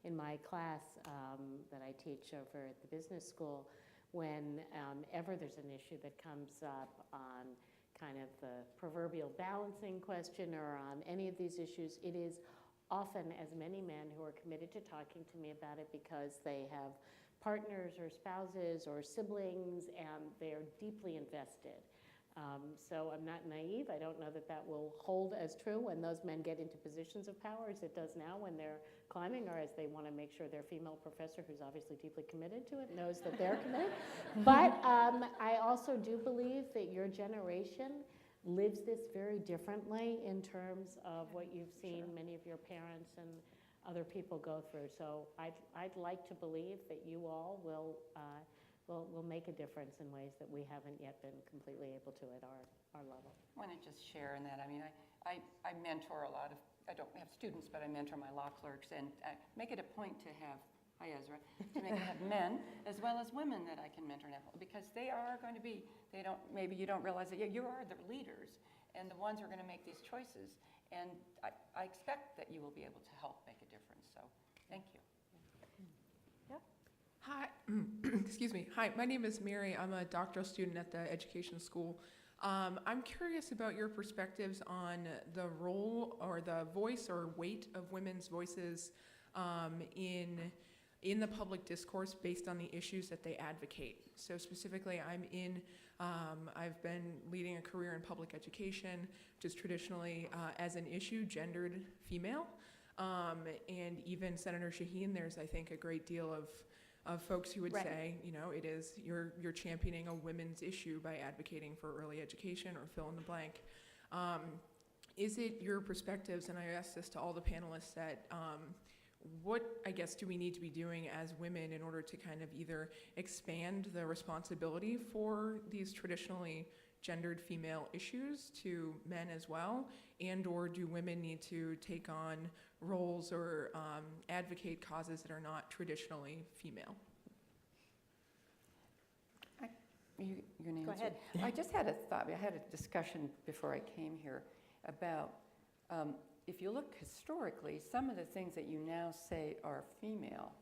in my class that I teach over at the business school, whenever there's an issue that comes up on kind of the proverbial balancing question or on any of these issues, it is often as many men who are committed to talking to me about it because they have partners or spouses or siblings and they're deeply invested. So I'm not naive. I don't know that that will hold as true when those men get into positions of power as it does now when they're climbing, or as they want to make sure their female professor, who's obviously deeply committed to it, knows that they're committed. But I also do believe that your generation lives this very differently in terms of what you've seen many of your parents and other people go through. So I'd like to believe that you all will make a difference in ways that we haven't yet been completely able to at our level. I want to just share in that. I mean, I mentor a lot of, I don't have students, but I mentor my law clerks, and I make it a point to have, hi Ezra, to make it have men as well as women that I can mentor now, because they are going to be, maybe you don't realize that, you are the leaders and the ones who are going to make these choices. And I expect that you will be able to help make a difference. So thank you. Hi, excuse me. Hi, my name is Mary. I'm a doctoral student at the education school. I'm curious about your perspectives on the role or the voice or weight of women's voices in the public discourse based on the issues that they advocate. So specifically, I've been leading a career in public education, which is traditionally, as an issue, gendered female. And even Senator Shaheen, there's, I think, a great deal of folks who would say, it is, you're championing a women's issue by advocating for early education or fill in the blank. Is it your perspectives, and I ask this to all the panelists, that what, I guess, do we need to be doing as women in order to kind of either expand the responsibility for these traditionally gendered female issues to men as well, and or do women need to take on roles or advocate causes that are not traditionally female? You're going to Go answer? ahead. I just had a thought. I had a discussion before I came here about if you look historically, some of the things that you now say are female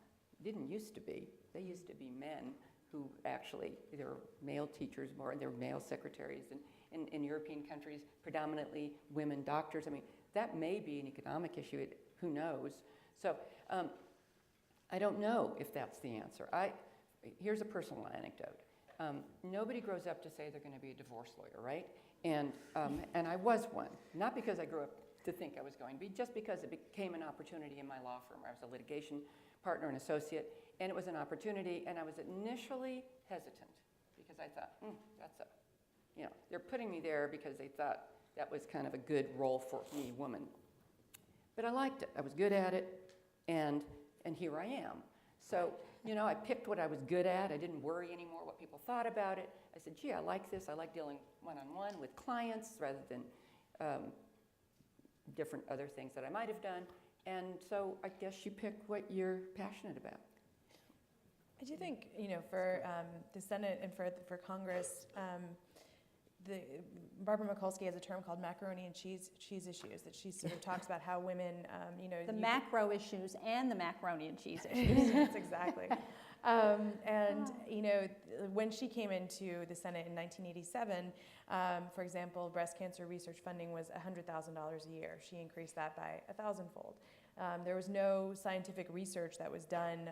didn't used to be. They used to be men who actually, there were male teachers more, and there were male secretaries. And in European countries, predominantly women doctors. I mean, that may be an economic issue. Who knows? So I don't know if that's the answer. Here's a personal anecdote. Nobody grows up to say they're going to be a divorce lawyer, right? And I was one, not because I grew up to think I was going to be, just because it became an opportunity in my law firm. I was a litigation partner and associate, and it was an opportunity, and I was initially hesitant because I thought, they're putting me there because they thought that was kind of a good role for me, woman. But I liked it. I was good at it, and here I am. So, I picked what I was good at. I didn't worry anymore what people thought about it. I said, gee, I like this. I like dealing one-on-one with clients rather than different other things that I might have done. And so I guess you pick what you're passionate about. I do think, for the Senate and for Congress, Barbara Mikulski has a term called macaroni and cheese issues, that she sort of talks about how women, the macro issues and the macaroni and cheese issues. Yes, exactly. When she came into the Senate in 1987, for example, breast cancer research funding was $100,000 a year. She increased that by 1,000-fold. There was no scientific research that was done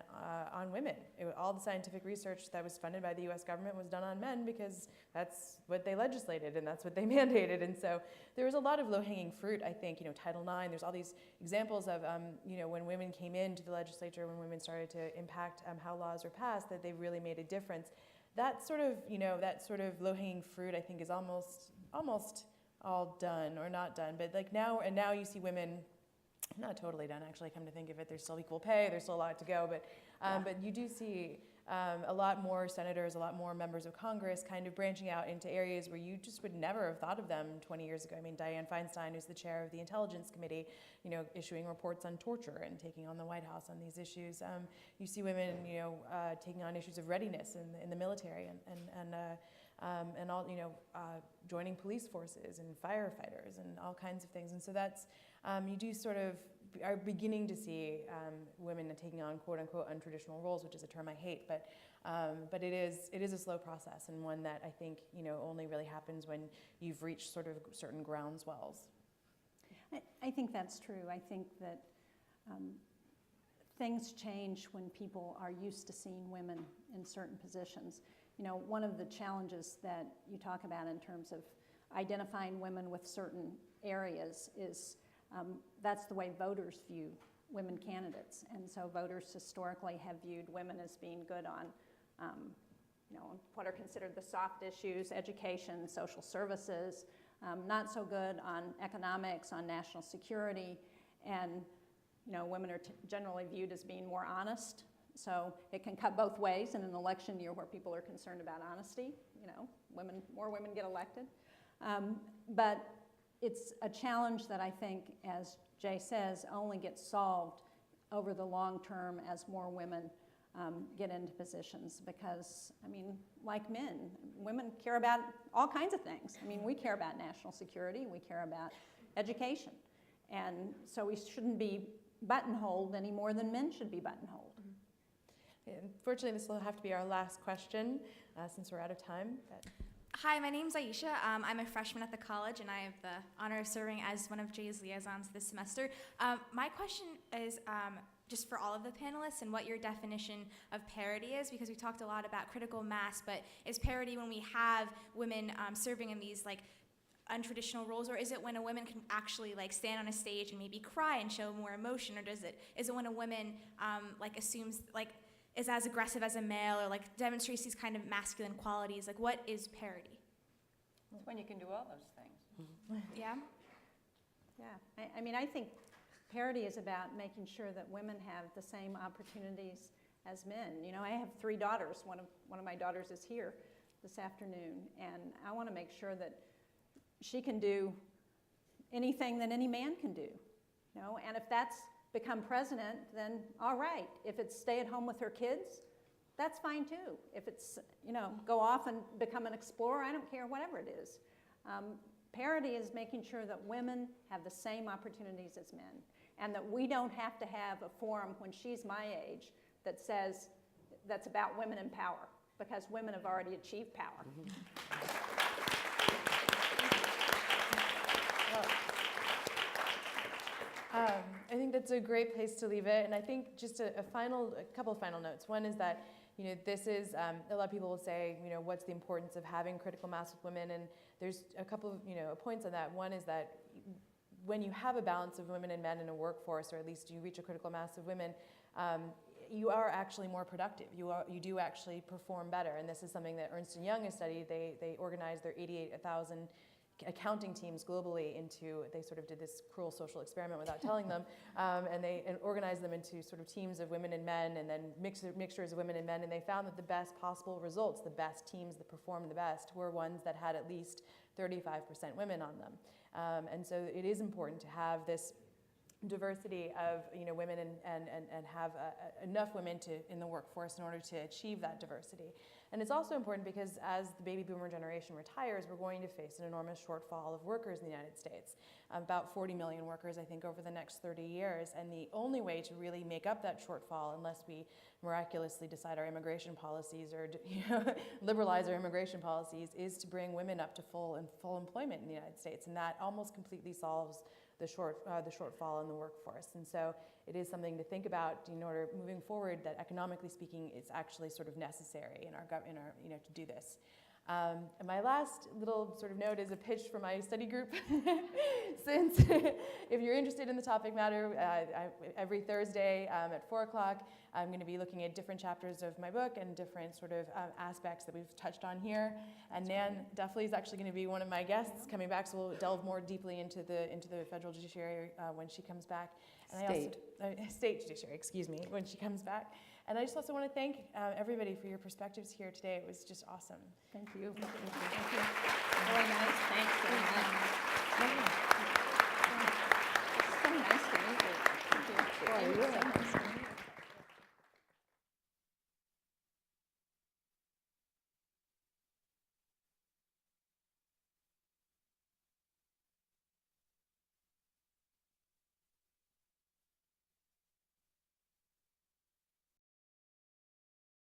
on women. All the scientific research that was funded by the U.S. government was done on men because that's what they legislated and that's what they mandated. And so there was a lot of low-hanging fruit, I think. Title IX, there's all these examples of, when women came into the legislature, when women started to impact how laws were passed, that they really made a difference. That sort of low-hanging fruit, I think, is almost all done or not done. But now you see women. Not totally done, actually, come to think of it. There's still equal pay. There's still a lot to go. But you do see a lot more senators, a lot more members of Congress kind of branching out into areas where you just would never have thought of them 20 years ago. I mean, Dianne Feinstein, who's the chair of the Intelligence Committee, issuing reports on torture and taking on the White House on these issues. You see women, taking on issues of readiness in the military and and all, joining police forces and firefighters and all kinds of things. And so that's, you do sort of are beginning to see women taking on quote unquote untraditional roles, which is a term I hate, but it is a slow process, and one that I think only really happens when you've reached sort of certain groundswells. I think that's true. I think that things change when people are used to seeing women in certain positions. One of the challenges that you talk about in terms of identifying women with certain areas is that's the way voters view women candidates. And so voters historically have viewed women as being good on what are considered the soft issues, education, social services, not so good on economics, on national security, and women are generally viewed as being more honest. So it can cut both ways in an election year where people are concerned about honesty. More women get elected. But it's a challenge that I think, as Jay says, only gets solved over the long term as more women get into positions, because, like men, women care about all kinds of things. We care about national security, we care about education. And so we shouldn't be buttonholed any more than men should be buttonholed. Unfortunately, this will have to be our last question since we're out of time. Hi, my name's Aisha. I'm a freshman at the college, and I have the honor of serving as one of Jay's liaisons this semester. My question is just for all of the panelists, and what your definition of parity is, because we talked a lot about critical mass, but is parity when we have women serving in these untraditional roles, or is it when a woman can actually stand on a stage and maybe cry and show more emotion, or is it when a woman assumes is as aggressive as a male, or demonstrates these kind of masculine qualities? What is parity? It's when you can do all those things. Yeah? Yeah. I think parity is about making sure that women have the same opportunities as men. I have 3 daughters. One of my daughters is here this afternoon, and I want to make sure that she can do anything that any man can do. And if that's become president, then all right. If it's stay at home with her kids, that's fine too. If it's, go off and become an explorer, I don't care, whatever it is. Parity is making sure that women have the same opportunities as men, and that we don't have to have a forum when she's my age that says that's about women in power, because women have already achieved power. I think that's a great place to leave it, and I think just a couple of final notes. One is that this is a lot of people will say, what's the importance of having critical mass with women, and there's a couple of points on that. One is that when you have a balance of women and men in a workforce, or at least you reach a critical mass of women, you are actually more productive. You do actually perform better, and this is something that Ernst & Young has studied. They organized their 88,000 accounting teams globally they sort of did this cruel social experiment without telling them, and organized them into sort of teams of women and men, and then mixtures of women and men, and they found that the best possible results, the best teams that performed the best, were ones that had at least 35% women on them. And so it is important to have this diversity of women and have enough women in the workforce in order to achieve that diversity. And it's also important because as the baby boomer generation retires, we're going to face an enormous shortfall of workers in the United States. About 40 million workers, I think, over the next 30 years. And the only way to really make up that shortfall, unless we miraculously decide our immigration policies or liberalize our immigration policies, is to bring women up to full employment in the United States. And that almost completely solves the shortfall in the workforce. And so it is something to think about in order moving forward, that economically speaking, it's actually sort of necessary in our to do this. And my last little sort of note is a pitch for my study group. Since if you're interested in the topic matter, every Thursday at 4 o'clock, I'm going to be looking at different chapters of my book and different sort of aspects that we've touched on here. And Nan Duffy is actually going to be one of my guests coming back, so we'll delve more deeply into the federal judiciary when she comes back. And state judiciary, excuse me, when she comes back. And I just also want to thank everybody for your perspectives here today. It was just awesome. Thank you. Thank you. Very nice. Thanks very much.